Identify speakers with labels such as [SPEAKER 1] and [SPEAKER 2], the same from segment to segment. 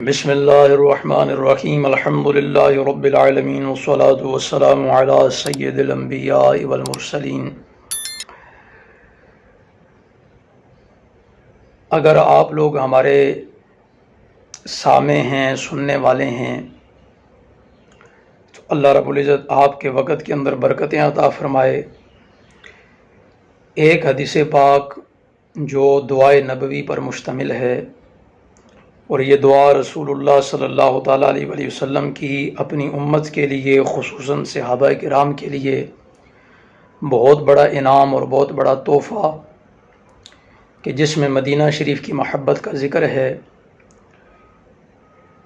[SPEAKER 1] بسم اللہ الرحمن الرحیم الحمد للہ رب العالمین والصلاة والسلام علی سید الانبیاء والمرسلین۔ اگر آپ لوگ ہمارے سامع ہیں، سننے والے ہیں، تو اللہ رب العزت آپ کے وقت کے اندر برکتیں عطا فرمائے۔ ایک حدیث پاک جو دعائے نبوی پر مشتمل ہے، اور یہ دعا رسول اللہ صلی اللہ تعالیٰ علیہ وآلہ وسلم کی اپنی امت کے لیے، خصوصاً صحابہ کرام کے لیے بہت بڑا انعام اور بہت بڑا تحفہ، کہ جس میں مدینہ شریف کی محبت کا ذکر ہے۔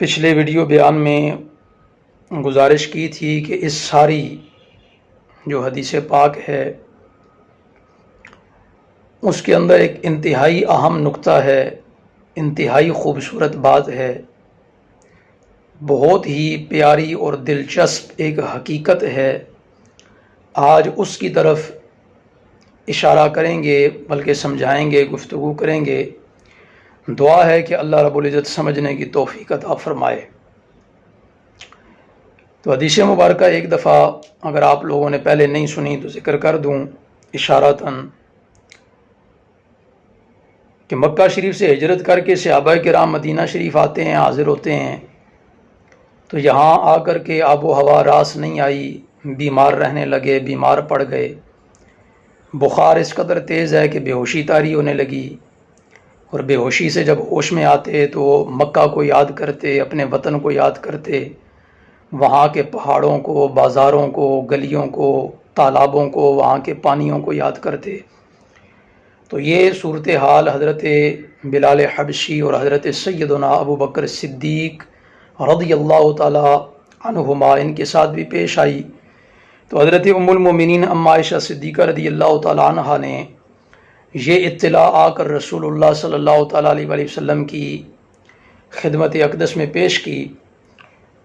[SPEAKER 1] پچھلے ویڈیو بیان میں گزارش کی تھی کہ اس ساری جو حدیث پاک ہے اس کے اندر ایک انتہائی اہم نقطہ ہے، انتہائی خوبصورت بات ہے، بہت ہی پیاری اور دلچسپ ایک حقیقت ہے۔ آج اس کی طرف اشارہ کریں گے، بلکہ سمجھائیں گے، گفتگو کریں گے۔ دعا ہے کہ اللہ رب العزت سمجھنے کی توفیق عطا فرمائے۔ تو حدیث مبارکہ ایک دفعہ اگر آپ لوگوں نے پہلے نہیں سنی تو ذکر کر دوں اشارتاً، کہ مکہ شریف سے ہجرت کر کے صحابہ کرام مدینہ شریف آتے ہیں، حاضر ہوتے ہیں، تو یہاں آ کر کے آب و ہوا راس نہیں آئی، بیمار رہنے لگے، بیمار پڑ گئے۔ بخار اس قدر تیز ہے کہ بے ہوشی طاری ہونے لگی، اور بے ہوشی سے جب ہوش میں آتے تو مکہ کو یاد کرتے، اپنے وطن کو یاد کرتے، وہاں کے پہاڑوں کو، بازاروں کو، گلیوں کو، تالابوں کو، وہاں کے پانیوں کو یاد کرتے۔ تو یہ صورتحال حضرت بلال حبشی اور حضرت سیدنا ابو بکر صدیق رضی اللہ تعالی عنہما ان کے ساتھ بھی پیش آئی۔ تو حضرت ام المومنین ام عائشہ صدیقہ رضی اللہ تعالی عنہا نے یہ اطلاع آ کر رسول اللہ صلی اللہ تعالی علیہ وآلہ وسلم کی خدمت اقدس میں پیش کی،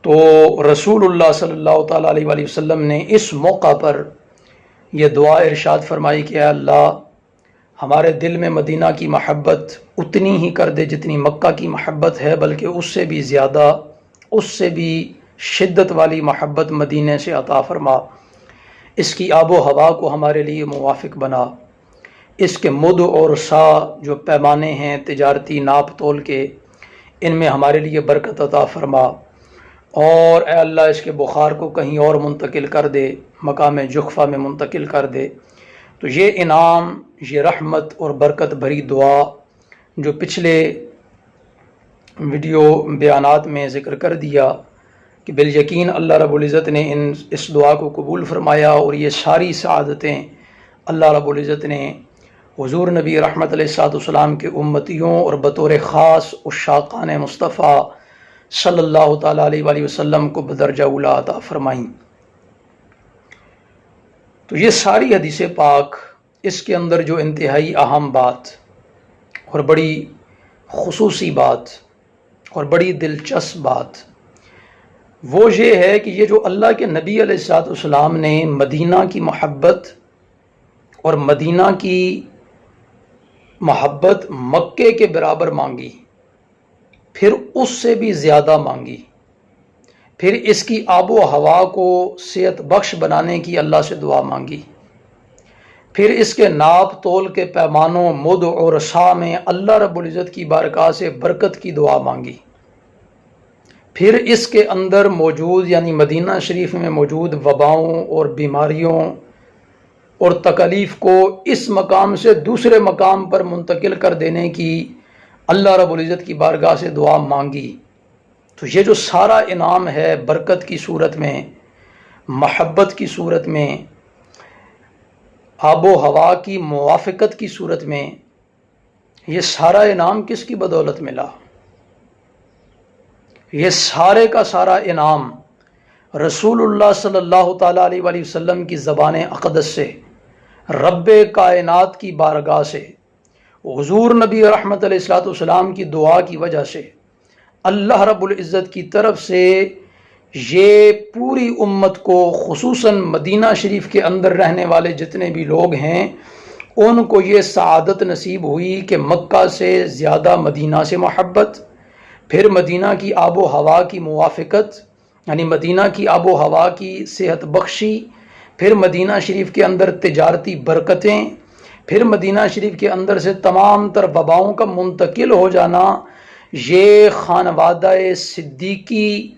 [SPEAKER 1] تو رسول اللہ صلی اللہ تعالی علیہ وآلہ وسلم نے اس موقع پر یہ دعا ارشاد فرمائی کہ اے اللہ، ہمارے دل میں مدینہ کی محبت اتنی ہی کر دے جتنی مکہ کی محبت ہے، بلکہ اس سے بھی زیادہ، اس سے بھی شدت والی محبت مدینہ سے عطا فرما۔ اس کی آب و ہوا کو ہمارے لیے موافق بنا، اس کے مد اور سا جو پیمانے ہیں تجارتی ناپ تول کے، ان میں ہمارے لیے برکت عطا فرما، اور اے اللہ اس کے بخار کو کہیں اور منتقل کر دے، مقام جحفہ میں منتقل کر دے۔ تو یہ انعام، یہ رحمت اور برکت بھری دعا جو پچھلے ویڈیو بیانات میں ذکر کر دیا، کہ بالیقین اللہ رب العزت نے اس دعا کو قبول فرمایا، اور یہ ساری سعادتیں اللہ رب العزت نے حضور نبی رحمت علیہ السلام کے امتیوں اور بطور خاص عشاقان مصطفیٰ صلی اللہ تعالیٰ علیہ وآلہ وسلم کو بدرجہ اولی عطا فرمائیں۔ تو یہ ساری حدیث پاک، اس کے اندر جو انتہائی اہم بات اور بڑی خصوصی بات اور بڑی دلچسپ بات وہ یہ ہے کہ یہ جو اللہ کے نبی علیہ السلام نے مدینہ کی محبت اور مدینہ کی محبت مکے کے برابر مانگی، پھر اس سے بھی زیادہ مانگی، پھر اس کی آب و ہوا کو صحت بخش بنانے کی اللہ سے دعا مانگی، پھر اس کے ناپ تول کے پیمانوں، مد اور سا میں اللہ رب العزت کی بارگاہ سے برکت کی دعا مانگی، پھر اس کے اندر موجود یعنی مدینہ شریف میں موجود وباؤں اور بیماریوں اور تکالیف کو اس مقام سے دوسرے مقام پر منتقل کر دینے کی اللہ رب العزت کی بارگاہ سے دعا مانگی۔ تو یہ جو سارا انعام ہے برکت کی صورت میں، محبت کی صورت میں، آب و ہوا کی موافقت کی صورت میں، یہ سارا انعام کس کی بدولت ملا؟ یہ سارے کا سارا انعام رسول اللہ صلی اللہ تعالیٰ علیہ وآلہ وسلم کی زبان اقدس سے، رب کائنات کی بارگاہ سے، حضور نبی رحمت علیہ السلام کی دعا کی وجہ سے، اللہ رب العزت کی طرف سے یہ پوری امت کو، خصوصاً مدینہ شریف کے اندر رہنے والے جتنے بھی لوگ ہیں، ان کو یہ سعادت نصیب ہوئی کہ مکہ سے زیادہ مدینہ سے محبت، پھر مدینہ کی آب و ہوا کی موافقت یعنی مدینہ کی آب و ہوا کی صحت بخشی، پھر مدینہ شریف کے اندر تجارتی برکتیں، پھر مدینہ شریف کے اندر سے تمام تر وباؤں کا منتقل ہو جانا، یہ خانوادہ صدیقی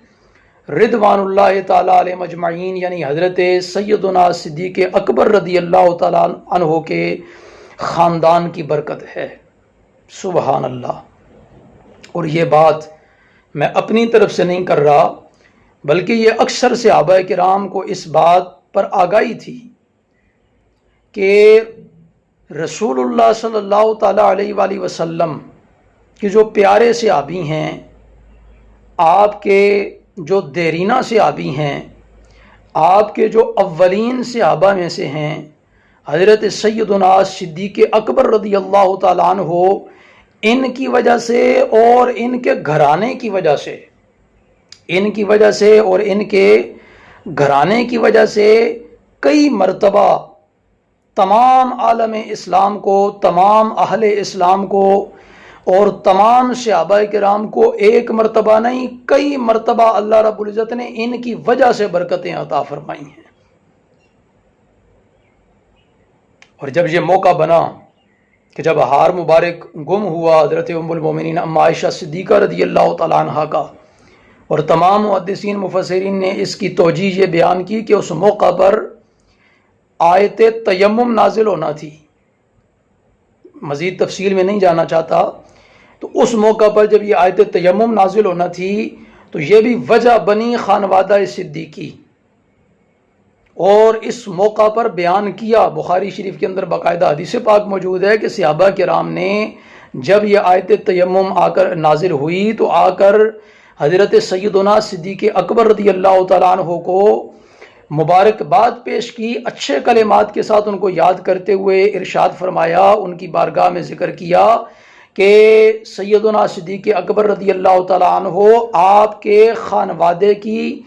[SPEAKER 1] رضوان اللہ تعالیٰ علیہ مجمعین یعنی حضرت سیدنا صدیق اکبر رضی اللہ تعالیٰ عنہ کے خاندان کی برکت ہے۔ سبحان اللہ۔ اور یہ بات میں اپنی طرف سے نہیں کر رہا، بلکہ یہ اکثر صحابہ کرام کو اس بات پر آگاہی تھی کہ رسول اللہ صلی اللہ تعالیٰ علیہ وآلہ وسلم کے جو پیارے صحابی ہیں، آپ کے جو دیرینہ صحابی ہیں، آپ کے جو اولین صحابہ میں سے ہیں، حضرت سیدنا صدیق اکبر رضی اللہ تعالیٰ عنہ، ان کی وجہ سے اور ان کے گھرانے کی وجہ سے، ان کی وجہ سے اور ان کے گھرانے کی وجہ سے کئی مرتبہ تمام عالم اسلام کو، تمام اہل اسلام کو اور تمام صحابہ کرام کو ایک مرتبہ نہیں کئی مرتبہ اللہ رب العزت نے ان کی وجہ سے برکتیں عطا فرمائی ہیں۔ اور جب یہ موقع بنا کہ جب ہار مبارک گم ہوا حضرت ام المومنین اما عائشہ صدیقہ رضی اللہ تعالیٰ عنہ کا، اور تمام محدثین مفسرین نے اس کی توجیہ یہ بیان کی کہ اس موقع پر آیت تیمم نازل ہونا تھی۔ مزید تفصیل میں نہیں جانا چاہتا، تو اس موقع پر جب یہ آیت تیمم نازل ہونا تھی تو یہ بھی وجہ بنی خانوادہ صدیقی، اور اس موقع پر بیان کیا، بخاری شریف کے اندر باقاعدہ حدیث پاک موجود ہے کہ صحابہ کرام نے جب یہ آیت تیمم آ کر نازل ہوئی تو آ کر حضرت سیدنا صدیق اکبر رضی اللہ تعالیٰ عنہ کو مبارکباد پیش کی، اچھے کلمات کے ساتھ ان کو یاد کرتے ہوئے ارشاد فرمایا، ان کی بارگاہ میں ذکر کیا کہ سیدنا صدیق اکبر رضی اللہ تعالیٰ عنہ آپ کے خانوادے کی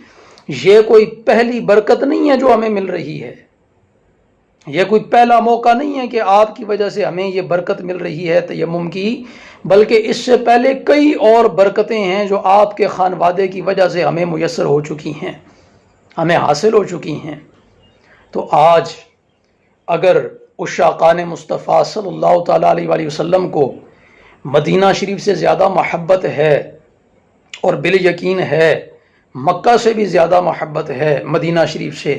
[SPEAKER 1] یہ کوئی پہلی برکت نہیں ہے جو ہمیں مل رہی ہے، یہ کوئی پہلا موقع نہیں ہے کہ آپ کی وجہ سے ہمیں یہ برکت مل رہی ہے تیمم کی، بلکہ اس سے پہلے کئی اور برکتیں ہیں جو آپ کے خانوادے کی وجہ سے ہمیں میسر ہو چکی ہیں، ہمیں حاصل ہو چکی ہیں۔ تو آج اگر عشاقان مصطفیٰ صلی اللہ تعالیٰ علیہ وآلہ وسلم کو مدینہ شریف سے زیادہ محبت ہے، اور بالیقین ہے مکہ سے بھی زیادہ محبت ہے مدینہ شریف سے،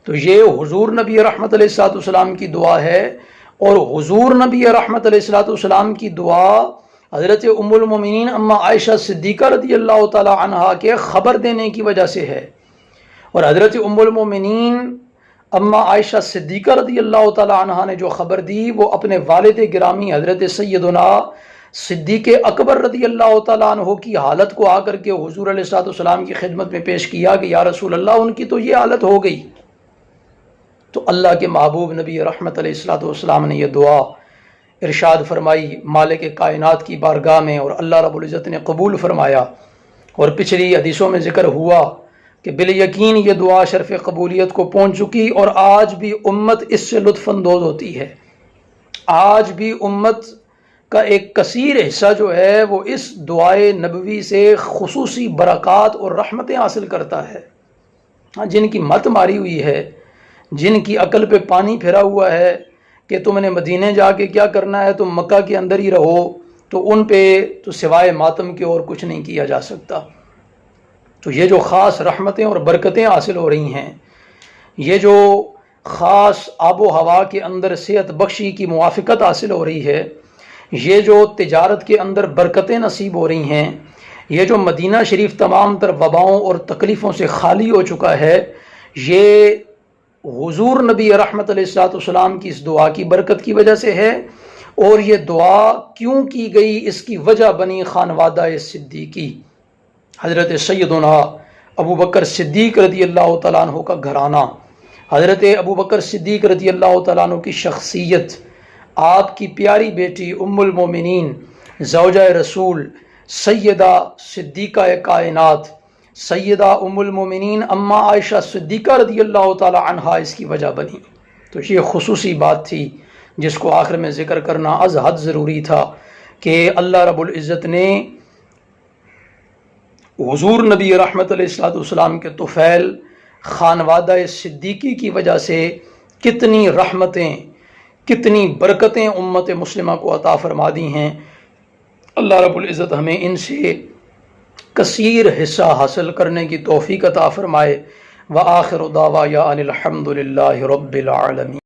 [SPEAKER 1] تو یہ حضور نبی رحمت علیہ الصلوۃ والسلام کی دعا ہے، اور حضور نبی رحمت علیہ الصلوۃ والسلام کی دعا حضرت ام المومنین اما عائشہ صدیقہ رضی اللہ تعالی عنہا کے خبر دینے کی وجہ سے ہے، اور حضرت ام المومنین اما عائشہ صدیقہ رضی اللہ تعالی عنہا نے جو خبر دی وہ اپنے والد گرامی حضرت سیدنا صدیق اکبر رضی اللہ تعالیٰ عنہ کی حالت کو آ کر کے حضور علیہ الصلوۃ والسلام کی خدمت میں پیش کیا کہ یا رسول اللہ ان کی تو یہ حالت ہو گئی۔ تو اللہ کے محبوب نبی رحمت علیہ الصلوۃ والسلام نے یہ دعا ارشاد فرمائی مالک کائنات کی بارگاہ میں، اور اللہ رب العزت نے قبول فرمایا، اور پچھلی حدیثوں میں ذکر ہوا کہ بالیقین یہ دعا شرف قبولیت کو پہنچ چکی، اور آج بھی امت اس سے لطف اندوز ہوتی ہے، آج بھی امت کا ایک کثیر حصہ جو ہے وہ اس دعائے نبوی سے خصوصی برکات اور رحمتیں حاصل کرتا ہے۔ جن کی مت ماری ہوئی ہے، جن کی عقل پہ پانی پھرا ہوا ہے کہ تم نے مدینے جا کے کیا کرنا ہے، تم مکہ کے اندر ہی رہو، تو ان پہ تو سوائے ماتم کے اور کچھ نہیں کیا جا سکتا۔ تو یہ جو خاص رحمتیں اور برکتیں حاصل ہو رہی ہیں، یہ جو خاص آب و ہوا کے اندر صحت بخشی کی موافقت حاصل ہو رہی ہے، یہ جو تجارت کے اندر برکتیں نصیب ہو رہی ہیں، یہ جو مدینہ شریف تمام تر وباؤں اور تکلیفوں سے خالی ہو چکا ہے، یہ حضور نبی رحمت علیہ الصلوۃ والسلام کی اس دعا کی برکت کی وجہ سے ہے۔ اور یہ دعا کیوں کی گئی، اس کی وجہ بنی خانوادہ صدیقی، حضرت سیدنا ابو بکر صدیق رضی اللہ تعالیٰ عنہ کا گھرانہ، حضرت ابو بکر صدیق رضی اللہ تعالیٰ عنہ کی شخصیت، آپ کی پیاری بیٹی ام المومنین زوجہ رسول سیدہ صدیقہ کائنات سیدہ ام المومنین اما عائشہ صدیقہ رضی اللہ تعالی عنہا اس کی وجہ بنی۔ تو یہ خصوصی بات تھی جس کو آخر میں ذکر کرنا از حد ضروری تھا کہ اللہ رب العزت نے حضور نبی رحمت علیہ السلام کے طفیل خانوادہ صدیقی کی وجہ سے کتنی رحمتیں، کتنی برکتیں امت مسلمہ کو عطا فرما دی ہیں۔ اللہ رب العزت ہمیں ان سے کثیر حصہ حاصل کرنے کی توفیق عطا فرمائے۔ وآخر دعوانا ان الحمد للہ رب العالمین۔